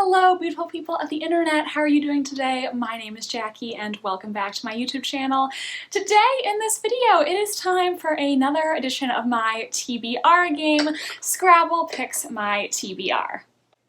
Hello, beautiful people of the internet. How are you doing today? My name is Jackie and welcome back to my YouTube channel. Today in this video, it is time for another edition of my TBR game, Scrabble Picks My TBR.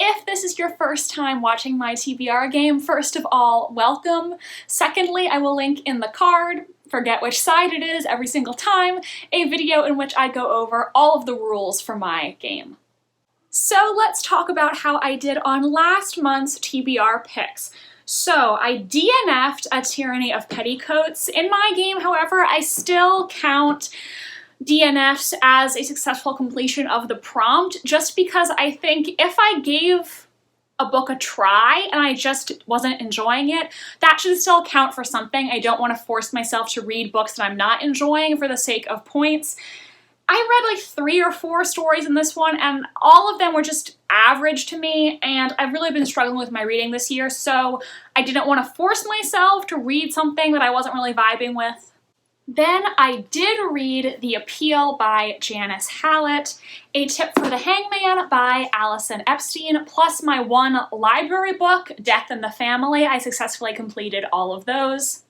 If this is your first time watching my TBR game, first of all, welcome. Secondly, I will link in the card, forget which side it is every single time, a video in which I go over all of the rules for my game. So let's talk about how I did on last month's TBR picks. So I DNF'd a Tyranny of Petticoats. In my game, however, I still count DNFs as a successful completion of the prompt, just because I think if I gave a book a try and I just wasn't enjoying it, that should still count for something. I don't want to force myself to read books that I'm not enjoying for the sake of points. I read like 3 or 4 stories in this one, and all of them were just average to me, and I've really been struggling with my reading this year, so I didn't want to force myself to read something that I wasn't really vibing with. Then I did read The Appeal by Janice Hallett, A Tip for the Hangman by Allison Epstein, plus my one library book, Death in the Family. I successfully completed all of those.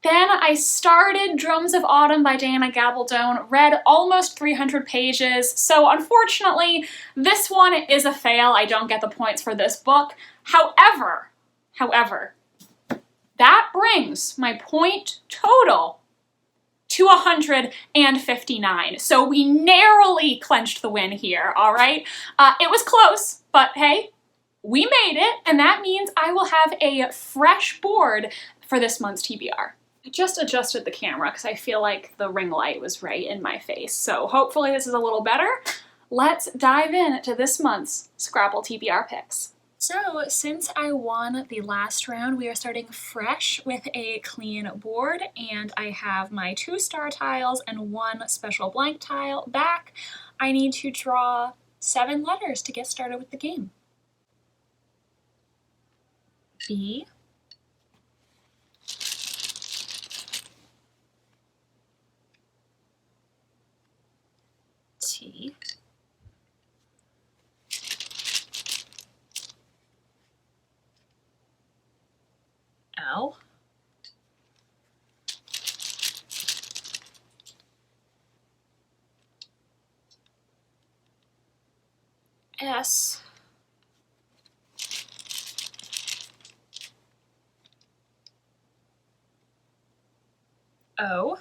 Then I started Drums of Autumn by Diana Gabaldon, read almost 300 pages, so unfortunately this one is a fail. I don't get the points for this book. However, that brings my point total to 159. So we narrowly clinched the win here, all right? It was close, but hey, we made it, and that means I will have a fresh board for this month's TBR. I just adjusted the camera because I feel like the ring light was right in my face, so hopefully this is a little better. Let's dive in to this month's Scrabble TBR picks. So since I won the last round, we are starting fresh with a clean board, and I have my 2 star tiles and 1 special blank tile back. I need to draw 7 letters to get started with the game. B, T, L, S, O,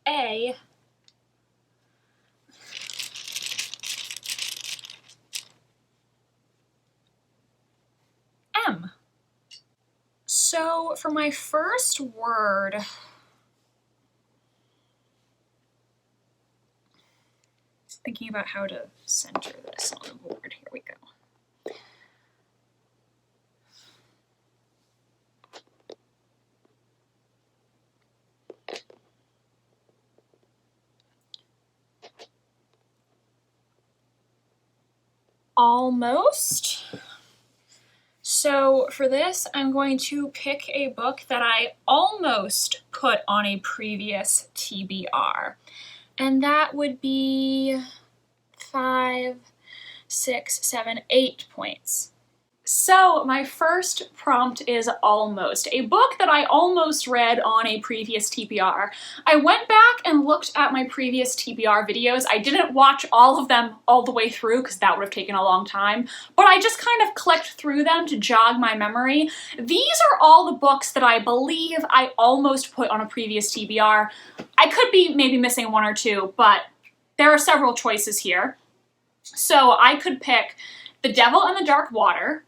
A, M. So for my first word, thinking about how to center this on the board. Here we go. Almost. So for this, I'm going to pick a book that I almost put on a previous TBR, and that would be 5, 6, 7, 8 points. So my first prompt is Almost, a book that I almost read on a previous TBR. I went back and looked at my previous TBR videos. I didn't watch all of them all the way through because that would have taken a long time, but I just kind of clicked through them to jog my memory. These are all the books that I believe I almost put on a previous TBR. I could be maybe missing 1 or 2, but there are several choices here. So I could pick The Devil and the Dark Water,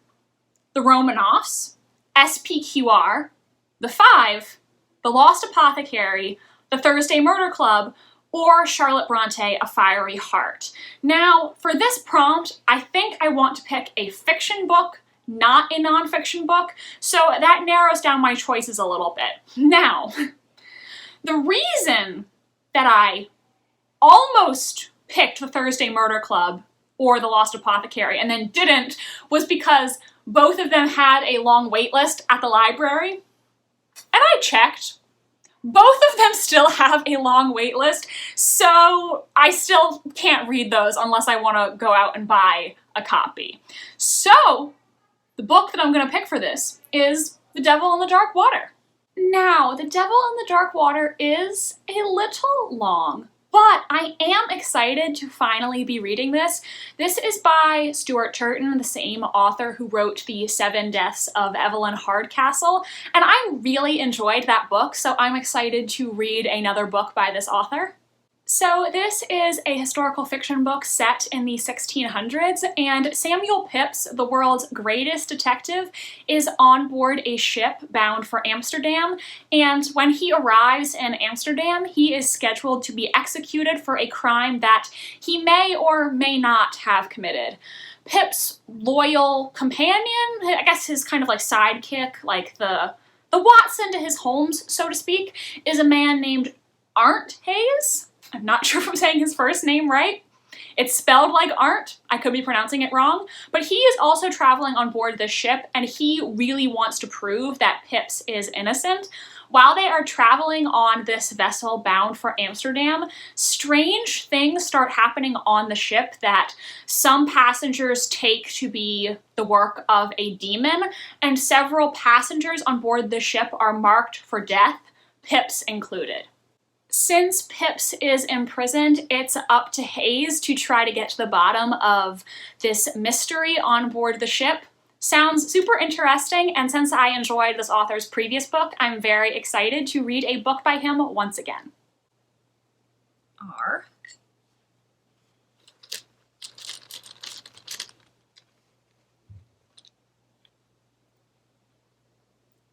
The Romanoffs, SPQR, The Five, The Lost Apothecary, The Thursday Murder Club, or Charlotte Bronte, A Fiery Heart. Now, for this prompt, I think I want to pick a fiction book, not a nonfiction book, so that narrows down my choices a little bit. Now, the reason that I almost picked The Thursday Murder Club or The Lost Apothecary and then didn't was because both of them had a long wait list at the library. And I checked. Both of them still have a long wait list, so I still can't read those unless I want to go out and buy a copy. So, the book that I'm going to pick for this is The Devil in the Dark Water. Now, The Devil in the Dark Water is a little long, but I am excited to finally be reading this. This is by Stuart Turton, the same author who wrote The Seven Deaths of Evelyn Hardcastle, and I really enjoyed that book, so I'm excited to read another book by this author. So this is a historical fiction book set in the 1600s, and Samuel Pepys, the world's greatest detective, is on board a ship bound for Amsterdam, and when he arrives in Amsterdam, he is scheduled to be executed for a crime that he may or may not have committed. Pip's loyal companion, I guess his kind of like sidekick, like the Watson to his Holmes, so to speak, is a man named Arndt Hayes. I'm not sure if I'm saying his first name right. It's spelled like Arndt. I could be pronouncing it wrong. But he is also traveling on board this ship, and he really wants to prove that Pipps is innocent. While they are traveling on this vessel bound for Amsterdam, strange things start happening on the ship that some passengers take to be the work of a demon, and several passengers on board the ship are marked for death, Pipps included. Since Pipps is imprisoned, it's up to Hayes to try to get to the bottom of this mystery on board the ship. Sounds super interesting, and since I enjoyed this author's previous book, I'm very excited to read a book by him once again. R.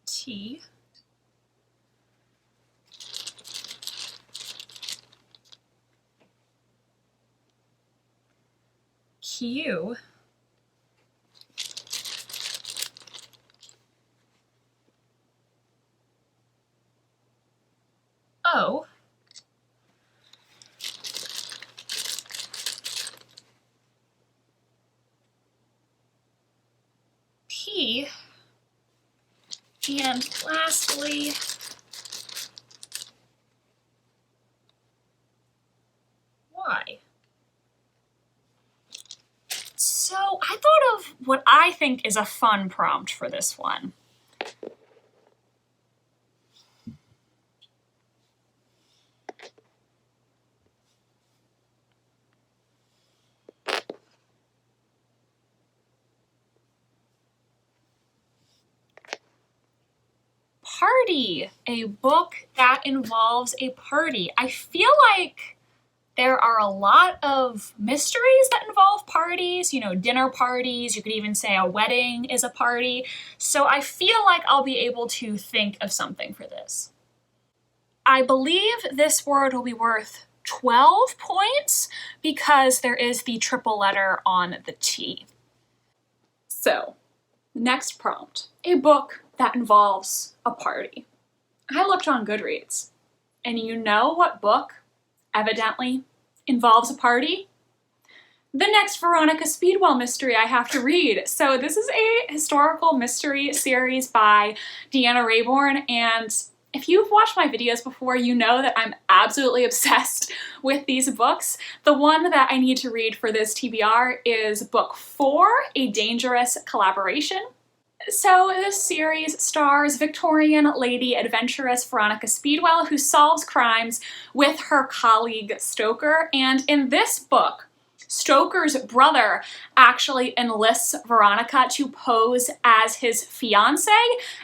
T. Q. O. P. And lastly, Y. So I thought of what I think is a fun prompt for this one. Party, a book that involves a party. I feel like there are a lot of mysteries that involve parties, you know, dinner parties, you could even say a wedding is a party. So I feel like I'll be able to think of something for this. I believe this word will be worth 12 points because there is the triple letter on the T. So, next prompt, a book that involves a party. I looked on Goodreads, and you know what book evidently involves a party? The next Veronica Speedwell mystery I have to read. So this is a historical mystery series by Deanna Raybourn, and if you've watched my videos before, you know that I'm absolutely obsessed with these books. The one that I need to read for this TBR is book 4, A Dangerous Collaboration. So this series stars Victorian lady adventuress Veronica Speedwell, who solves crimes with her colleague Stoker, and in this book, Stoker's brother actually enlists Veronica to pose as his fiancée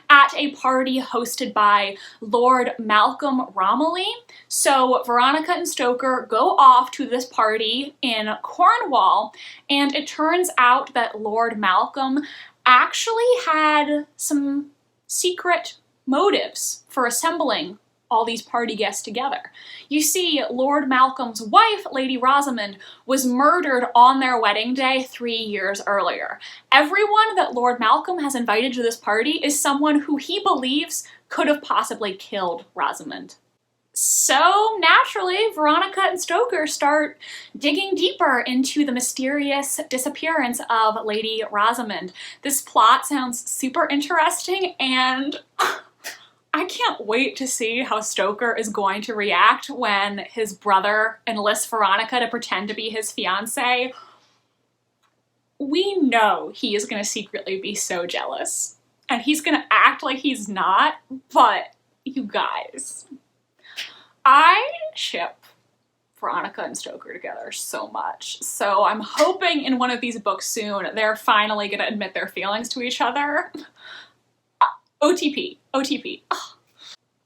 at a party hosted by Lord Malcolm Romilly. So Veronica and Stoker go off to this party in Cornwall, and it turns out that Lord Malcolm actually had some secret motives for assembling all these party guests together. You see, Lord Malcolm's wife, Lady Rosamond, was murdered on their wedding day 3 years earlier. Everyone that Lord Malcolm has invited to this party is someone who he believes could have possibly killed Rosamond. So naturally, Veronica and Stoker start digging deeper into the mysterious disappearance of Lady Rosamond. This plot sounds super interesting, and I can't wait to see how Stoker is going to react when his brother enlists Veronica to pretend to be his fiancée. We know he is gonna secretly be so jealous. And he's gonna act like he's not, but you guys, I ship Veronica and Stoker together so much. So I'm hoping in one of these books soon, they're finally gonna admit their feelings to each other. OTP, OTP. Ugh.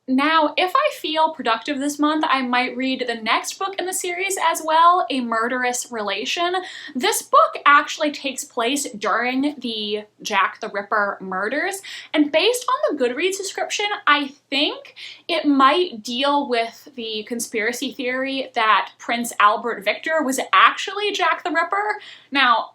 Now, if I feel productive this month, I might read the next book in the series as well, A Murderous Relation. This book actually takes place during the Jack the Ripper murders, and based on the Goodreads description, I think it might deal with the conspiracy theory that Prince Albert Victor was actually Jack the Ripper. Now,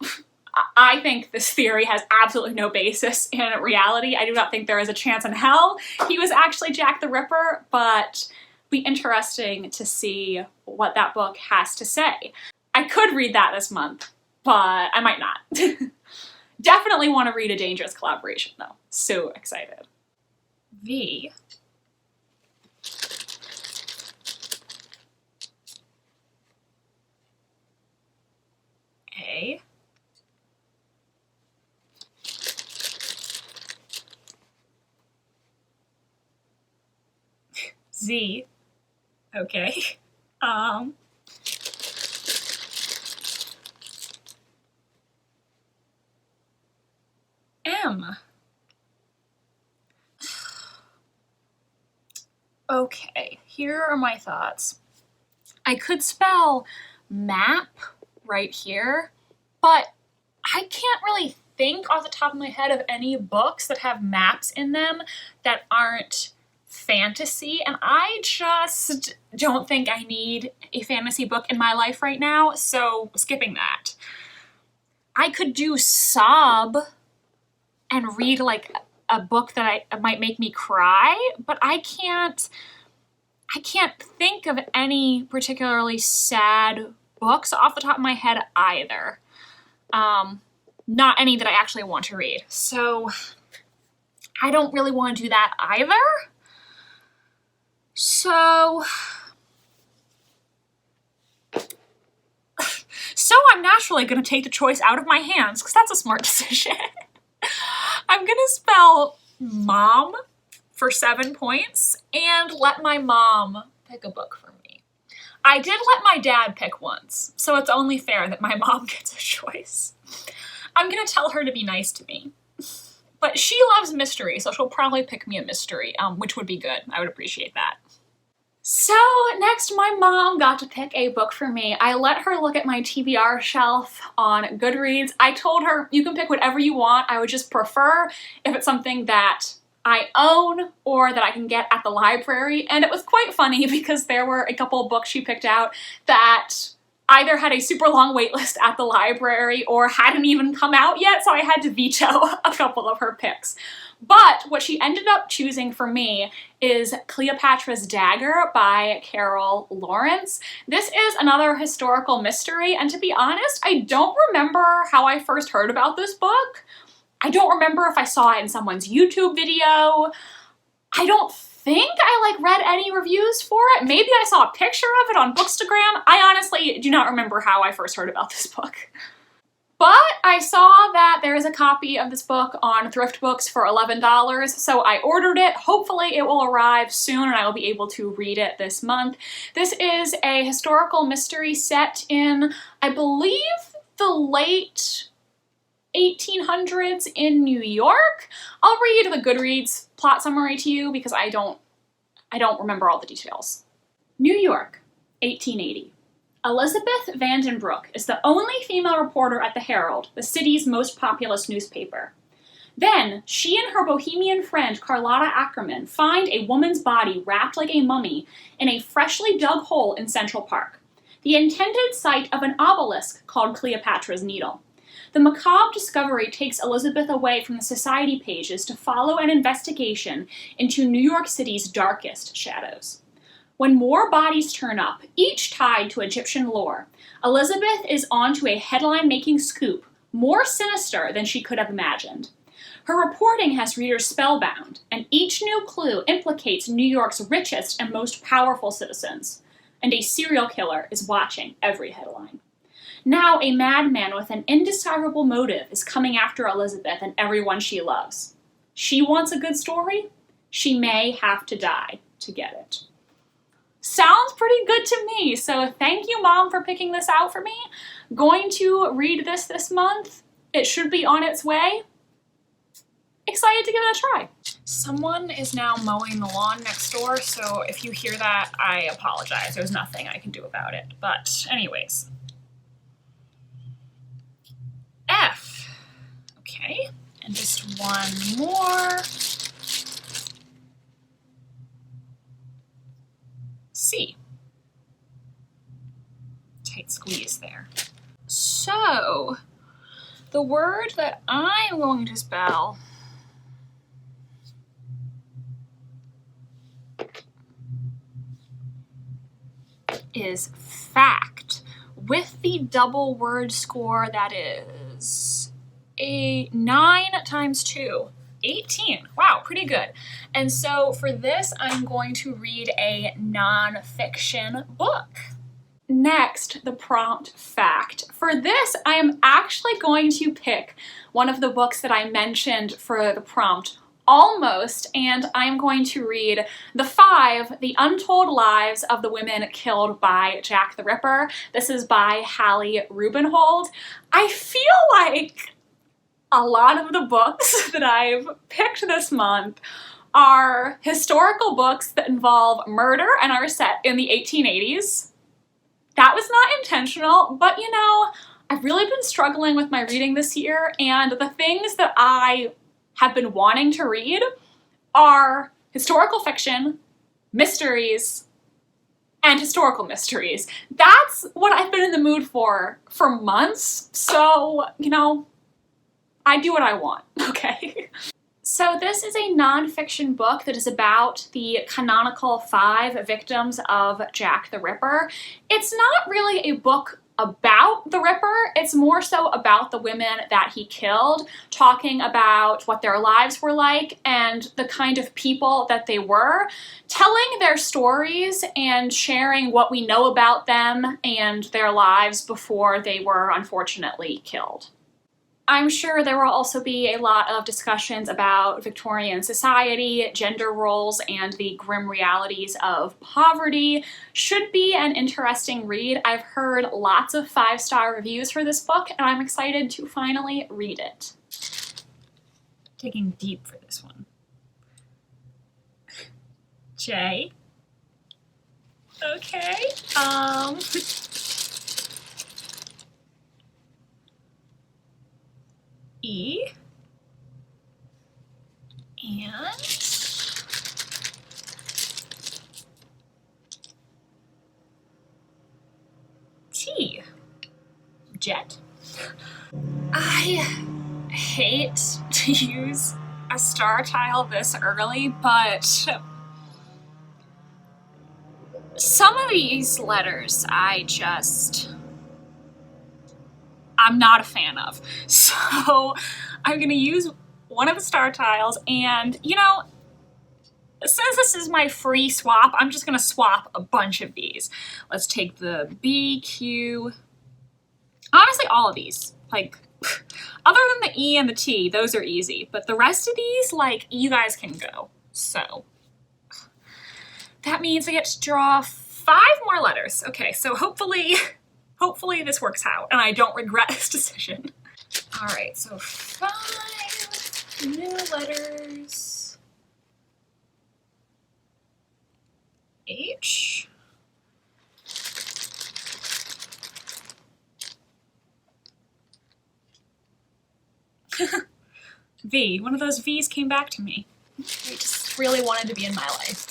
I think this theory has absolutely no basis in reality. I do not think there is a chance in hell he was actually Jack the Ripper, but it'll be interesting to see what that book has to say. I could read that this month, but I might not. Definitely want to read A Dangerous Collaboration though. So excited. V. A. Z. Okay. M. Okay, here are my thoughts. I could spell map right here, but I can't really think off the top of my head of any books that have maps in them that aren't fantasy, and I just don't think I need a fantasy book in my life right now, so skipping that. I could do sob and read like a book that might make me cry, but I can't think of any particularly sad books off the top of my head either. Not any that I actually want to read. So I don't really want to do that either. So I'm naturally going to take the choice out of my hands because that's a smart decision. I'm going to spell mom for 7 points and let my mom pick a book for me. I did let my dad pick once, so it's only fair that my mom gets a choice. I'm going to tell her to be nice to me. But she loves mystery, so she'll probably pick me a mystery, which would be good. I would appreciate that. So next, my mom got to pick a book for me. I let her look at my TBR shelf on Goodreads. I told her, you can pick whatever you want. I would just prefer if it's something that I own or that I can get at the library. And it was quite funny because there were a couple of books she picked out that either had a super long wait list at the library or hadn't even come out yet, so I had to veto a couple of her picks. But what she ended up choosing for me is Cleopatra's Dagger by Carol Lawrence. This is another historical mystery, and to be honest, I don't remember how I first heard about this book. I don't remember if I saw it in someone's YouTube video. I don't think I read any reviews for it. Maybe I saw a picture of it on Bookstagram. I honestly do not remember how I first heard about this book. But I saw that there is a copy of this book on Thrift Books for $11, so I ordered it. Hopefully it will arrive soon and I will be able to read it this month. This is a historical mystery set in, I believe, the late 1800s in New York. I'll read the Goodreads plot summary to you because I don't remember all the details. New York, 1880. Elizabeth Vandenbroek is the only female reporter at the Herald, the city's most populous newspaper. Then, she and her bohemian friend Carlotta Ackerman find a woman's body wrapped like a mummy in a freshly dug hole in Central Park, the intended site of an obelisk called Cleopatra's Needle. The macabre discovery takes Elizabeth away from the society pages to follow an investigation into New York City's darkest shadows. When more bodies turn up, each tied to Egyptian lore, Elizabeth is on to a headline-making scoop more sinister than she could have imagined. Her reporting has readers spellbound, and each new clue implicates New York's richest and most powerful citizens. And a serial killer is watching every headline. Now a madman with an indescribable motive is coming after Elizabeth and everyone she loves. She wants a good story? She may have to die to get it. Sounds pretty good to me, so thank you, Mom, for picking this out for me. Going to read this month. It should be on its way. Excited to give it a try. Someone is now mowing the lawn next door, so if you hear that, I apologize. There's nothing I can do about it. But anyways. F. Okay, and just one more. C. Tight squeeze there. So, the word that I'm going to spell is fact, with the double word score that is a 9 times 2. 18. Wow, pretty good. And so for this, I'm going to read a nonfiction book. Next, the prompt fact. For this, I am actually going to pick one of the books that I mentioned for the prompt, Almost, and I'm going to read The Untold Lives of the Women Killed by Jack the Ripper. This is by Hallie Rubenhold. I feel like a lot of the books that I've picked this month are historical books that involve murder and are set in the 1880s. That was not intentional, but you know, I've really been struggling with my reading this year, and the things that I have been wanting to read are historical fiction, mysteries, and historical mysteries. That's what I've been in the mood for months, so, you know, I do what I want, okay? So this is a nonfiction book that is about the canonical 5 victims of Jack the Ripper. It's not really a book about the Ripper, it's more so about the women that he killed, talking about what their lives were like and the kind of people that they were, telling their stories and sharing what we know about them and their lives before they were unfortunately killed. I'm sure there will also be a lot of discussions about Victorian society, gender roles, and the grim realities of poverty. Should be an interesting read. I've heard lots of 5-star reviews for this book, and I'm excited to finally read it. Digging deep for this one. J. Okay. E, and T, jet. I hate to use a star tile this early, but some of these letters I'm not a fan of. So I'm gonna use one of the star tiles, and you know, since this is my free swap, I'm just gonna swap a bunch of these. Let's take the B, Q, honestly all of these, like, other than the E and the T, those are easy, but the rest of these, like, you guys can go. So that means I get to draw 5 more letters. Okay, so hopefully this works out and I don't regret this decision. All right, so 5 new letters. H. V. One of those V's came back to me. I just really wanted to be in my life.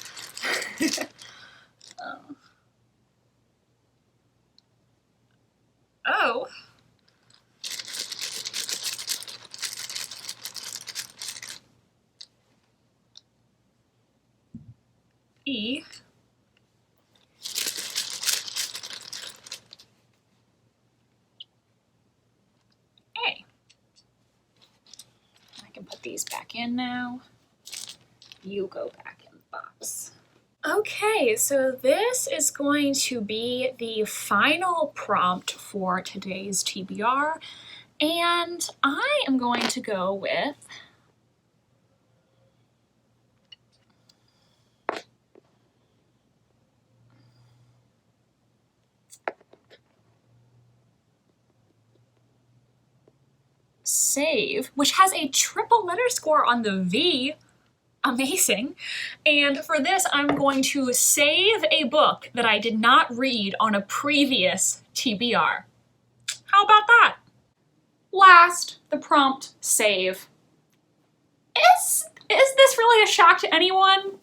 O. E. A. I can put put these back in now. You go back in the box. Okay, so this is going to be the final prompt for today's TBR, and I am going to go with save, which has a triple letter score on the V. Amazing. And for this, I'm going to save a book that I did not read on a previous TBR. How about that? Last, the prompt save. Is this really a shock to anyone?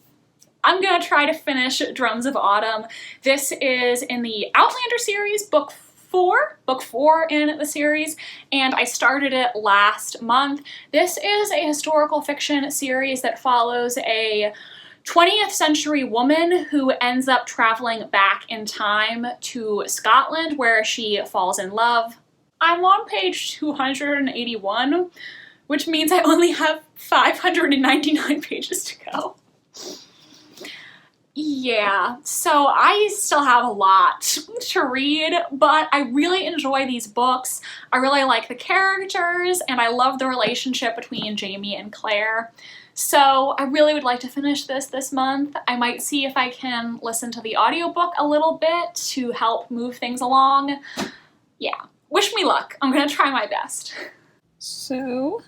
I'm gonna try to finish Drums of Autumn. This is in the Outlander series, book four in the series, and I started it last month. This is a historical fiction series that follows a 20th century woman who ends up traveling back in time to Scotland where she falls in love. I'm on page 281, which means I only have 599 pages to go. Yeah, so I still have a lot to read, but I really enjoy these books. I really like the characters, and I love the relationship between Jamie and Claire. So I really would like to finish this month. I might see if I can listen to the audiobook a little bit to help move things along. Yeah, wish me luck. I'm gonna try my best. So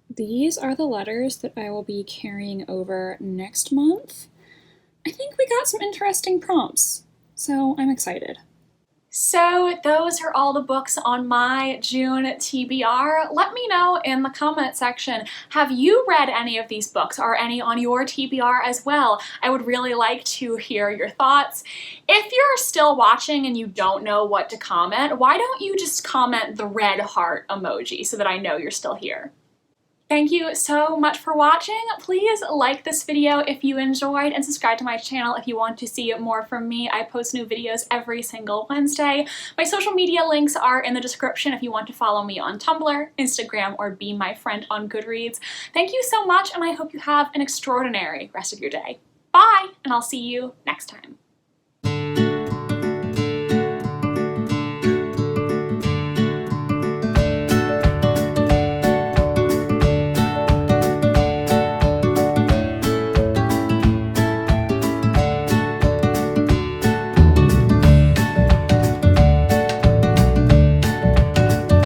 these are the letters that I will be carrying over next month. I think we got some interesting prompts, so I'm excited. So those are all the books on my June TBR. Let me know in the comment section, have you read any of these books or any on your TBR as well? I would really like to hear your thoughts. If you're still watching and you don't know what to comment, why don't you just comment the red heart emoji so that I know you're still here? Thank you so much for watching. Please like this video if you enjoyed and subscribe to my channel if you want to see more from me. I post new videos every single Wednesday. My social media links are in the description if you want to follow me on Tumblr, Instagram, or be my friend on Goodreads. Thank you so much, and I hope you have an extraordinary rest of your day. Bye, and I'll see you next time.